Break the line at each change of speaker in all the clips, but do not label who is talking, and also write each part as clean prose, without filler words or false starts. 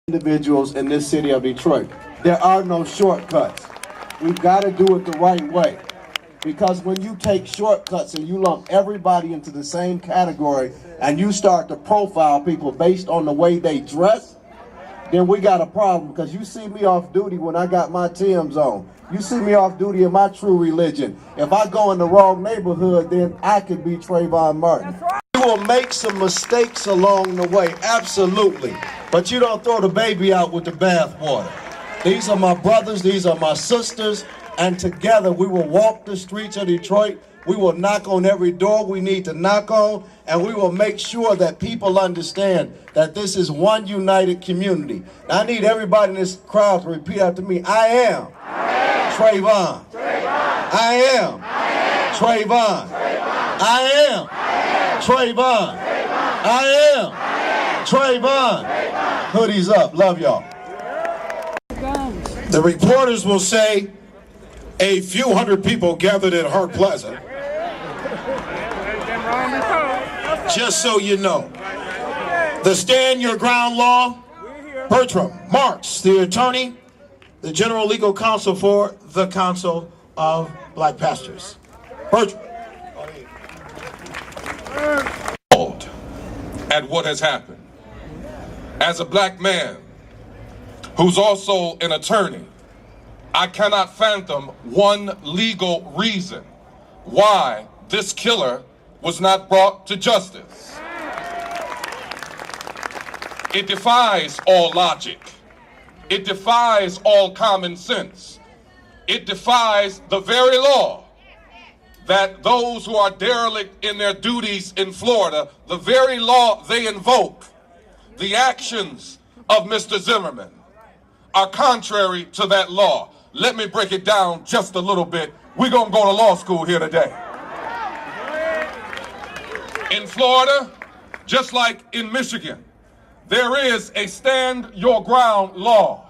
individuals in this city of Detroit. There are no shortcuts. We've got to do it the right way. Because when you take shortcuts and you lump everybody into the same category and you start to profile people based on the way they dress, then we got a problem. Because you see me off duty when I got my Tim's on. You see me off duty in my true religion. If I go in the wrong neighborhood, then I could be Trayvon Martin. You will make some mistakes along the way, absolutely. But you don't throw the baby out with the bathwater. These are my brothers, these are my sisters, and together we will walk the streets of Detroit. We will knock on every door we need to knock on, and we will make sure that people understand that this is one united community. Now, I need everybody in this crowd to repeat after me. I am Trayvon. I am Trayvon. I am Trayvon. I am Trayvon. Hoodies up. Love y'all.
The reporters will say a few hundred people gathered at Hart Plaza. Just so you know. The Stand Your Ground law, Bertram Marks, the attorney, the general legal counsel for the Council of Black Pastors. Bertram.
At what has happened. As a black man who's also an attorney, I cannot fathom one legal reason why this killer was not brought to justice. It defies all logic. It defies all common sense. It defies the very law that those who are derelict in their duties in Florida, the very law they invoke, the actions of Mr. Zimmerman are contrary to that law. Let me break it down just a little bit. We're gonna go to law school here today. In Florida, just like in Michigan, there is a stand your ground law.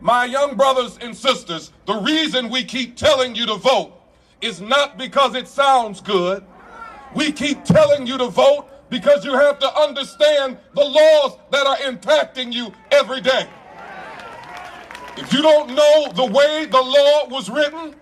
My young brothers and sisters, the reason we keep telling you to vote is not because it sounds good. We keep telling you to vote because you have to understand the laws that are impacting you every day. If you don't know the way the law was written,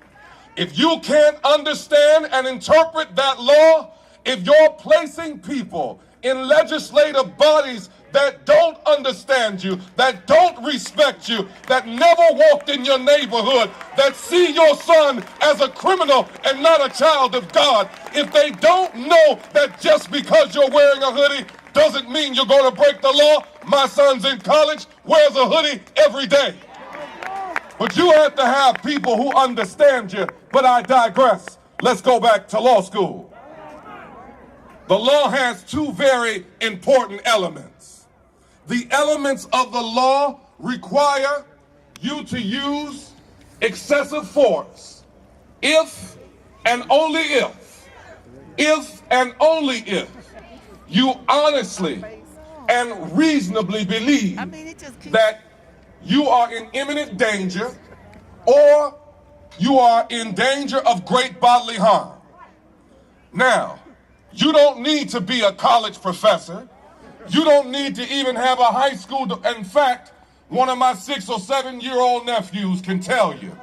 if you can't understand and interpret that law, if you're placing people in legislative bodies that don't understand you, that don't respect you, that never walked in your neighborhood, that see your son as a criminal and not a child of God, if they don't know that just because you're wearing a hoodie doesn't mean you're going to break the law. My son's in college, wears a hoodie every day. But you have to have people who understand you. But I digress. Let's go back to law school. The law has two very important elements. The elements of the law require you to use excessive force if and only if and only if you honestly and reasonably believe that you are in imminent danger or you are in danger of great bodily harm. Now, you don't need to be a college professor. You don't need to even have a high school. In fact, one of my 6 or 7-year-old nephews can tell you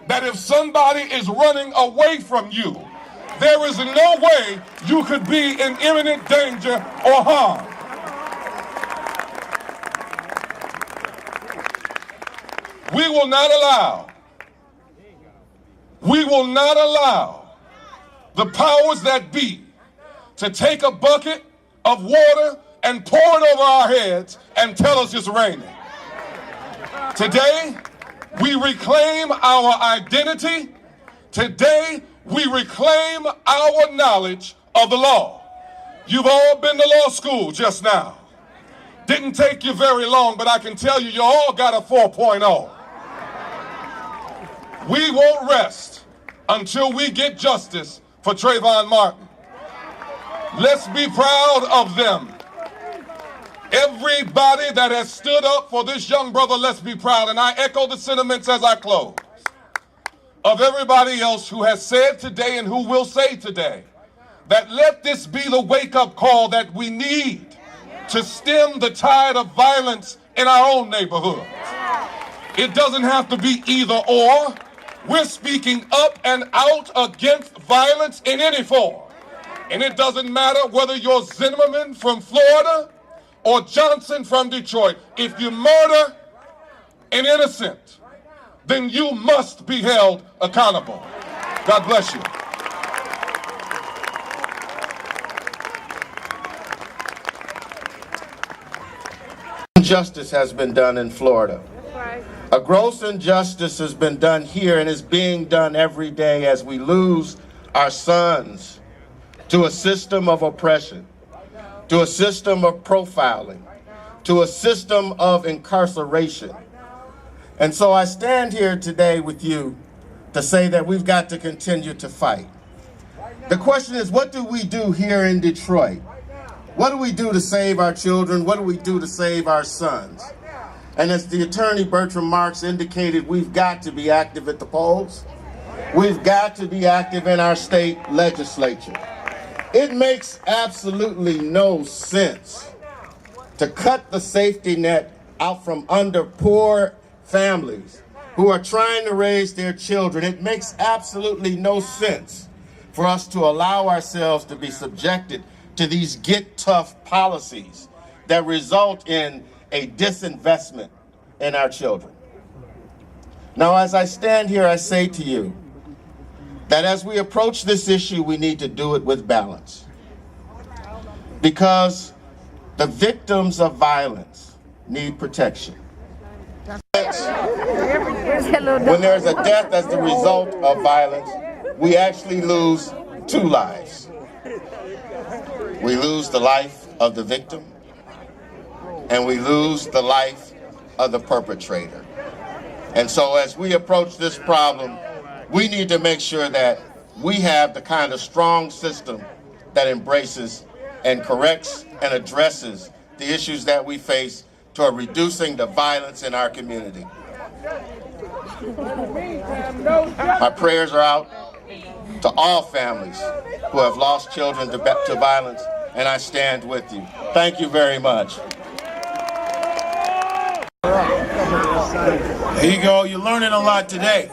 that if somebody is running away from you, there is no way you could be in imminent danger or harm. We will not allow the powers that be to take a bucket of water and pour it over our heads and tell us it's raining. Today, we reclaim our identity. Today, we reclaim our knowledge of the law. You've all been to law school just now. Didn't take you very long, but I can tell you, you all got a 4.0. We won't rest until we get justice for Trayvon Martin. Let's be proud of them. Everybody that has stood up for this young brother, let's be proud. And I echo the sentiments as I close of everybody else who has said today and who will say today that let this be the wake-up call that we need to stem the tide of violence in our own neighborhood. It doesn't have to be either or. We're speaking up and out against violence in any form. And it doesn't matter whether you're Zimmerman from Florida or Johnson from Detroit. If you murder an innocent, then you must be held accountable. God bless you.
Injustice has been done in Florida. A gross injustice has been done here and is being done every day as we lose our sons to a system of oppression, to a system of profiling, to a system of incarceration. And so I stand here today with you to say that we've got to continue to fight. The question is, what do we do here in Detroit? What do we do to save our children? What do we do to save our sons? And as the attorney Bertram Marks indicated, we've got to be active at the polls. We've got to be active in our state legislature. It makes absolutely no sense to cut the safety net out from under poor families who are trying to raise their children. It makes absolutely no sense for us to allow ourselves to be subjected to these get tough policies that result in a disinvestment in our children. Now, as I stand here, I say to you that as we approach this issue, we need to do it with balance. Because the victims of violence need protection. When there's a death as the result of violence, we actually lose two lives. We lose the life of the victim, and we lose the life of the perpetrator. And so as we approach this problem, we need to make sure that we have the kind of strong system that embraces and corrects and addresses the issues that we face toward reducing the violence in our community. My prayers are out to all families who have lost children to violence, and I stand with you. Thank you very much.
There you go. You're learning a lot today.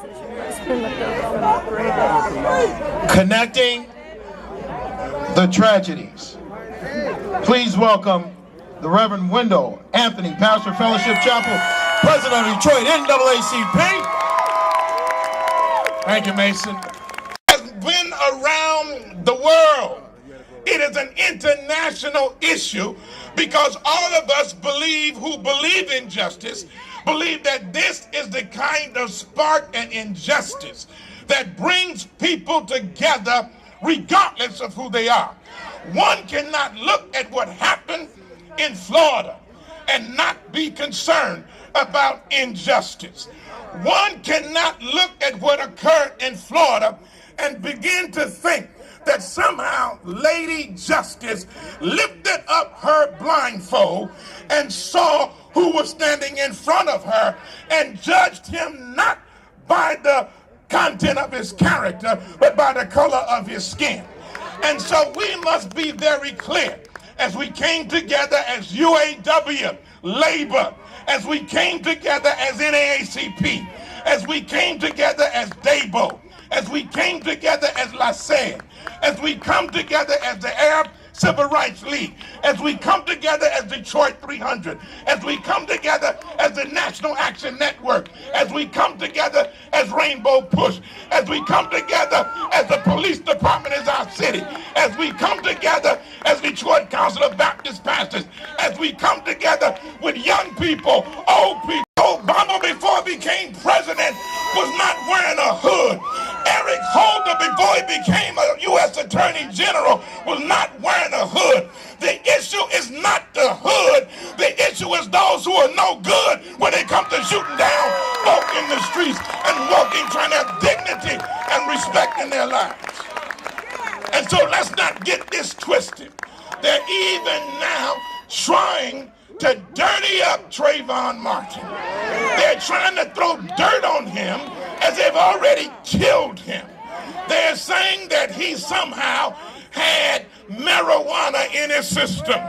Connecting the tragedies. Please welcome the Reverend Wendell Anthony, Pastor Fellowship Chapel, President of Detroit NAACP. Thank you, Mason.
Has been around the world. It is an international issue because all of us who believe in justice believe that this is the kind of spark and injustice that brings people together regardless of who they are. One cannot look at what happened in Florida and not be concerned about injustice. One cannot look at what occurred in Florida and begin to think that somehow Lady Justice lifted up her blindfold and saw who was standing in front of her and judged him not by the content of his character, but by the color of his skin. And so we must be very clear as we came together as UAW, Labor, as we came together as NAACP, as we came together as DABO, as we came together as LACED, as we come together as the Arab Civil Rights League, as we come together as Detroit 300, as we come together as the National Action Network, as we come together as Rainbow Push, as we come together as the police department is our city, as we come together as Detroit Council of Baptist Pastors, as we come together with young people, old people. Obama, before he became president, was not wearing a hood. Eric Holder, before he became a U.S. Attorney General, was not wearing a hood. The issue is not the hood. The issue is those who are no good when it comes to shooting down folk in the streets and walking, trying to have dignity and respect in their lives. And so let's not get this twisted. They're even now trying to dirty up Trayvon Martin. They're trying to throw dirt on him as they've already killed him. They're saying that he somehow had marijuana in his system.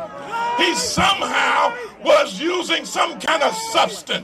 He somehow was using some kind of substance